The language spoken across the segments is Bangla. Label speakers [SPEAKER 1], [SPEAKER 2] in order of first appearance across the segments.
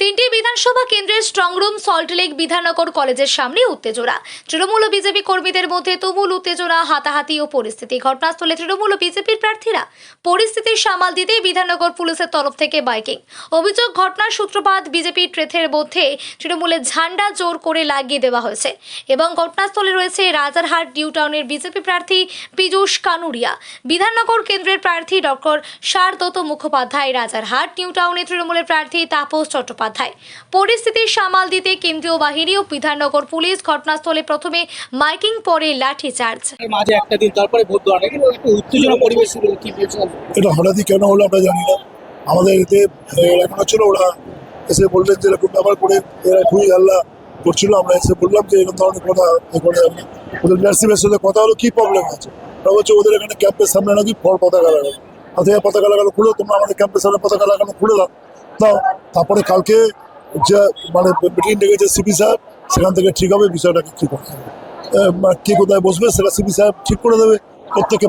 [SPEAKER 1] তিনটি বিধানসভা কেন্দ্রের স্ট্রংরুম সল্টলেক বিধাননগর কলেজের সামনে উত্তেজনা। তৃণমূল ও বিজেপি কর্মীদের মধ্যে তুমুল উত্তেজনা, হাতাহাতি ও পরিস্থিতি। ঘটনাস্থলে তৃণমূল ও বিজেপির প্রার্থীরা। পরিস্থিতি সামাল দিতে বিধাননগর পুলিশের তরফ থেকে বাইকিং। অভিযোগ, ঘটনার সূত্রপাত বিজেপির ট্রেথের মধ্যে তৃণমূলের ঝান্ডা জোর করে লাগিয়ে দেওয়া হয়েছে এবং ঘটনাস্থলে রয়েছে রাজারহাট নিউ টাউনের বিজেপি প্রার্থী পীযূষ কানুরিয়া, বিধাননগর কেন্দ্রের প্রার্থী ডক্টর শারদত মুখোপাধ্যায়, রাজারহাট নিউ টাউনে তৃণমূলের প্রার্থী তাপস চট্টোপাধ্যায়। পরিস্থিতি সামাল দিতে কেন্দ্রীয় বাহিনী ও বিধাননগর পুলিশ ঘটনাস্থলে প্রথমে মাইকিং, পরে লাঠিচার্জ।
[SPEAKER 2] মাঝে একটা দিন তারপরে ভোট দেওয়া নাকি উত্তেজনা পরিবেশ কি বলছেন?
[SPEAKER 3] এটা হঠাৎই কেন হলো আমরা জানি না। আমাদের এতে এলাকা ছিল, ওরা এসে বললেন যে এরকম ব্যাপার করে এরা খুবই হাল্লা করছিল। আমরা এসে বললাম যে এরকম ধরনের কথা করে যাবে না। ওদের নার্সিমের সাথে কথা হলো, কী প্রবলেম আছে। ওরা বলছে ওদের এখানে ক্যাম্পের সামনে নাকি পতাকা লাগানো। অথবা পতাকা লাগানো খুলে, তোমরা আমাদের ক্যাম্পের সামনে পতাকা লাগানো খুলে দাও। তারপরে কালকে যে মিটিং ডেকেছে সিপি সাহেব, সেখান থেকে ঠিক হবে বিষয়টাকে কী করতে হবে, কে কোথায় বসবে সেটা সিপি সাহেব ঠিক করে দেবে।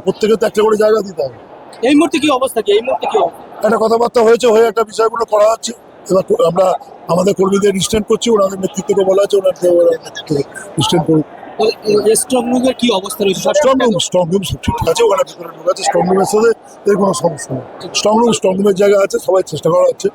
[SPEAKER 3] প্রত্যেকে তো একটা করে জায়গা দিতে হবে।
[SPEAKER 2] এই মুহূর্তে কি অবস্থা? কি এই মুহূর্তে কি অবস্থা?
[SPEAKER 3] একটা কথাবার্তা হয়ে একটা বিষয়গুলো করা হচ্ছে। এবার আমরা আমাদের কর্মীদের রিস্টেন্ড করছি, ওনাদের নেতৃত্বকে বলা হচ্ছে ওনার নেতৃত্বকে রিস্টেন্ড করুন।
[SPEAKER 2] স্ট্রং রুমের কি অবস্থা রয়েছে?
[SPEAKER 3] স্ট্রং রুম ঠিক আছে, ওখানে ভিতরে ঢোকা আছে। স্ট্রং রুমের সাথে এর কোনো সমস্যা নেই। স্ট্রং রুমের জায়গা আছে, সবাই চেষ্টা করা হচ্ছে।